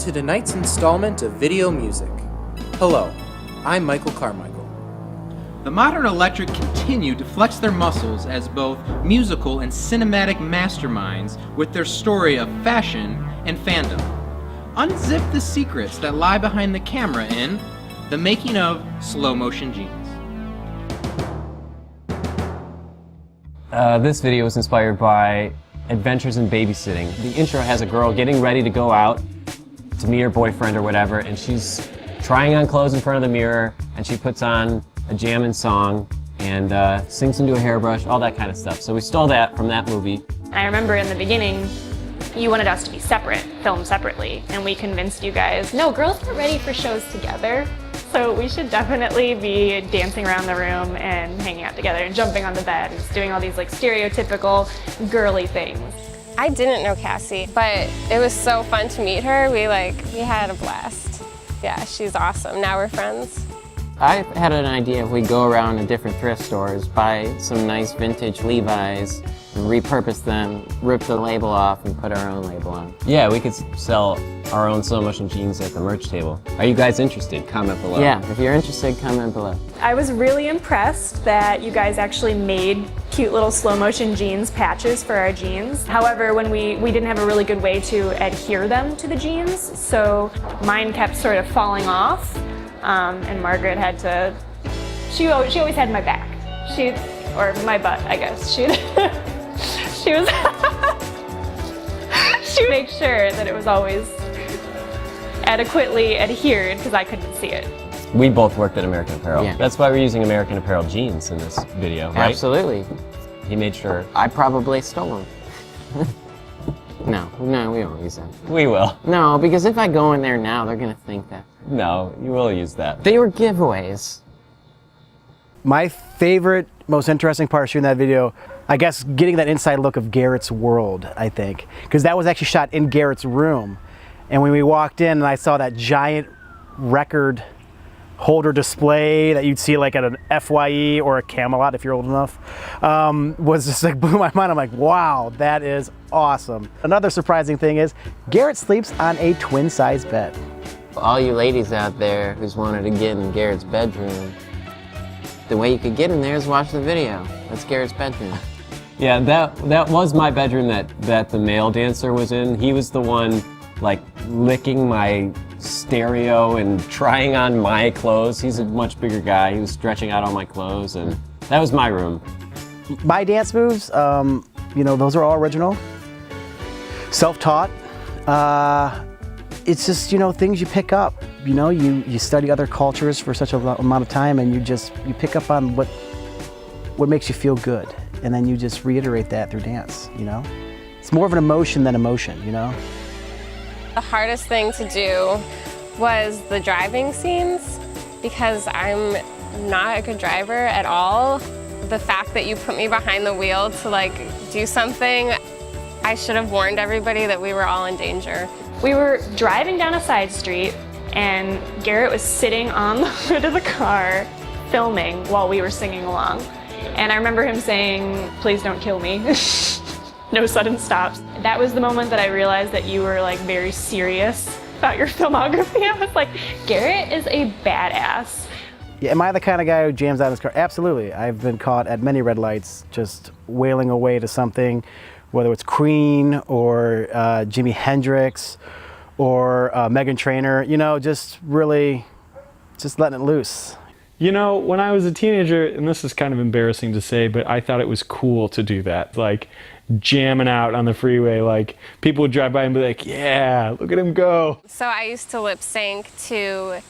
to tonight's installment of Video Music. Hello, I'm Michael Carmichael. The Modern Electric continue to flex their muscles as both musical and cinematic masterminds with their story of fashion and fandom. Unzip the secrets that lie behind the camera in The Making of Slow Motion Jeans. This video was inspired by Adventures in Babysitting. The intro has a girl getting ready to go out to meet her boyfriend or whatever, and she's trying on clothes in front of the mirror, and she puts on a jammin' song and sings into a hairbrush, all that kind of stuff. So we stole that from that movie. I remember in the beginning, you wanted us to be separate, filmed separately, and we convinced you guys, no, girls get ready for shows together, so we should definitely be dancing around the room and hanging out together and jumping on the bed and just doing all these like stereotypical girly things. I didn't know Cassie, but it was so fun to meet her. We had a blast. Yeah, she's awesome. Now we're friends. I had an idea if we go around to different thrift stores, buy some nice vintage Levi's, and repurpose them, rip the label off, and put our own label on. Yeah, we could sell our own slow motion jeans at the merch table. Are you guys interested? Comment below. Yeah, if you're interested, comment below. I was really impressed that you guys actually made cute little slow motion jeans patches for our jeans. However, when we didn't have a really good way to adhere them to the jeans, so mine kept sort of falling off. And Margaret had to, she always had my back. Or my butt, I guess. She would make sure that it was always adequately adhered because I couldn't see it. We both worked at American Apparel. Yeah. That's why we're using American Apparel jeans in this video, right? Absolutely. He made sure. I probably stole them. No, we won't use them. We will. No, because if I go in there now, they're gonna think that. No, you will use that. They were giveaways. My favorite, most interesting part of shooting that video, I guess getting that inside look of Garrett's world, I think. Because that was actually shot in Garrett's room. And when we walked in and I saw that giant record holder display that you'd see like at an FYE or a Camelot if you're old enough, was just like blew my mind. I'm like, wow, that is awesome. Another surprising thing is Garrett sleeps on a twin-size bed. All you ladies out there who's wanted to get in Garrett's bedroom, the way you could get in there is watch the video. That's Garrett's bedroom. Yeah, that was my bedroom that the male dancer was in. He was the one like licking my stereo and trying on my clothes. He's a much bigger guy. He was stretching out all my clothes, and that was my room. My dance moves, you know, those are all original, self-taught. It's just, you know, things you pick up. You know, you study other cultures for such a long amount of time, and you pick up on what makes you feel good, and then you just reiterate that through dance, you know? It's more of an emotion than emotion, you know? The hardest thing to do was the driving scenes because I'm not a good driver at all. The fact that you put me behind the wheel to like do something, I should have warned everybody that we were all in danger. We were driving down a side street and Garrett was sitting on the hood of the car filming while we were singing along. And I remember him saying, please don't kill me. No sudden stops. That was the moment that I realized that you were like very serious about your filmography. I was like, Garrett is a badass. Yeah, am I the kind of guy who jams out in his car? Absolutely. I've been caught at many red lights just wailing away to something, whether it's Queen or Jimi Hendrix or Meghan Trainor, you know, just really just letting it loose. You know, when I was a teenager, and this is kind of embarrassing to say, but I thought it was cool to do that. Like jamming out on the freeway, like people would drive by and be like, yeah, look at him go. So I used to lip sync to,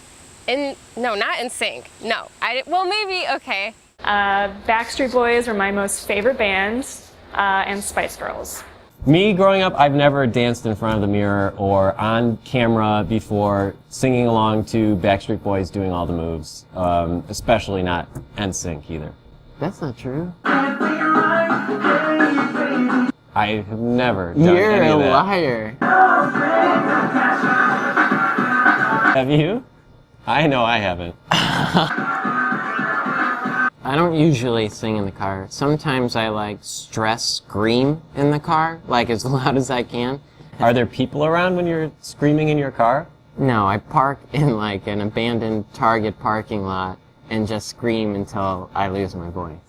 not in sync. No, well maybe, okay. Backstreet Boys were my most favorite band, and Spice Girls. Me growing up, I've never danced in front of the mirror or on camera before singing along to Backstreet Boys doing all the moves, especially not NSYNC either. That's not true. I have never done any of that. You're a liar. Have you? I know I haven't. I don't usually sing in the car. Sometimes I like scream in the car, like as loud as I can. Are there people around when you're screaming in your car? No, I park in like an abandoned Target parking lot and just scream until I lose my voice.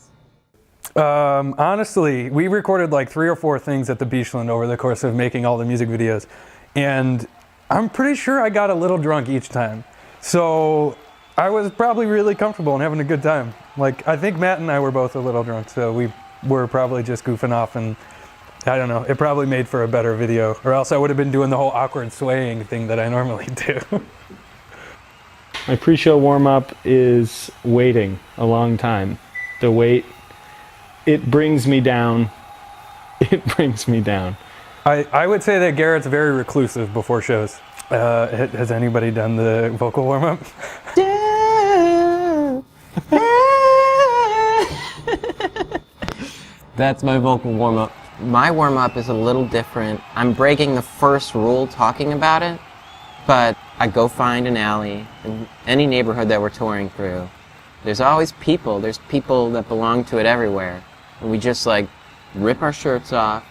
Honestly, we recorded like 3 or 4 things at the Beachland over the course of making all the music videos. And I'm pretty sure I got a little drunk each time. So I was probably really comfortable and having a good time. Like, I think Matt and I were both a little drunk, so we were probably just goofing off, and I don't know, it probably made for a better video, or else I would have been doing the whole awkward swaying thing that I normally do. My pre-show warm-up is waiting a long time. The wait, it brings me down. It brings me down. I would say that Garrett's very reclusive before shows. Has anybody done the vocal warm-up? That's my vocal warm-up. My warm-up is a little different. I'm breaking the first rule talking about it, but I go find an alley in any neighborhood that we're touring through. There's always people. There's people that belong to it everywhere. And we just like rip our shirts off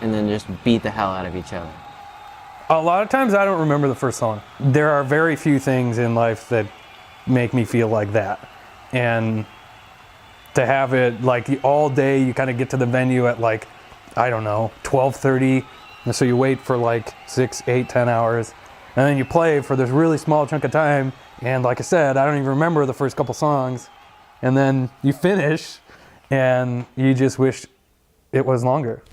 and then just beat the hell out of each other. A lot of times I don't remember the first song. There are very few things in life that make me feel like that. And to have it like all day, you kind of get to the venue at like, I don't know, 12:30. And so you wait for like 6, 8, 10 hours. And then you play for this really small chunk of time. And like I said, I don't even remember the first couple songs. And then you finish and you just wish it was longer.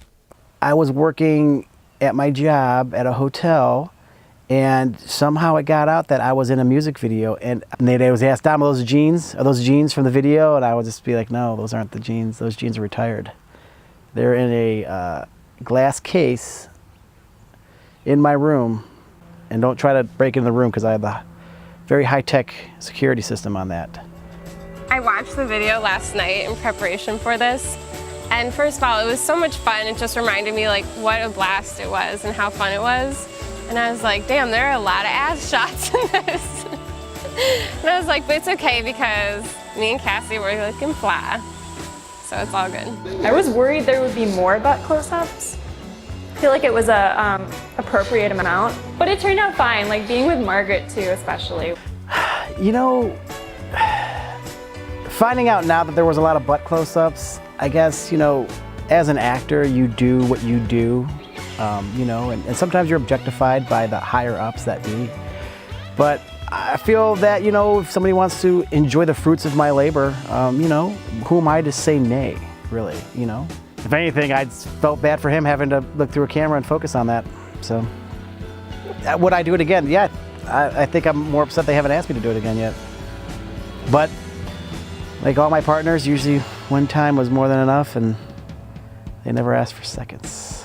I was working at my job at a hotel, and somehow it got out that I was in a music video, and they was asked, Dom, are those jeans? Are those jeans from the video? And I would just be like, no, those aren't the jeans. Those jeans are retired. They're in a glass case in my room, and don't try to break into the room because I have a very high-tech security system on that. I watched the video last night in preparation for this, and first of all, it was so much fun. It just reminded me like what a blast it was and how fun it was. And I was like, damn, there are a lot of ass shots in this. And I was like, but it's okay because me and Cassie were looking fly. So it's all good. I was worried there would be more butt close-ups. I feel like it was a appropriate amount, but it turned out fine, like being with Margaret too, especially. You know, finding out now that there was a lot of butt close-ups, I guess, you know, as an actor, you do what you do, you know, and sometimes you're objectified by the higher-ups that be. But I feel that, you know, if somebody wants to enjoy the fruits of my labor, you know, who am I to say nay, really, you know? If anything, I felt bad for him having to look through a camera and focus on that, so. Would I do it again? Yeah, I think I'm more upset they haven't asked me to do it again yet. But, like all my partners, usually one time was more than enough, and they never asked for seconds.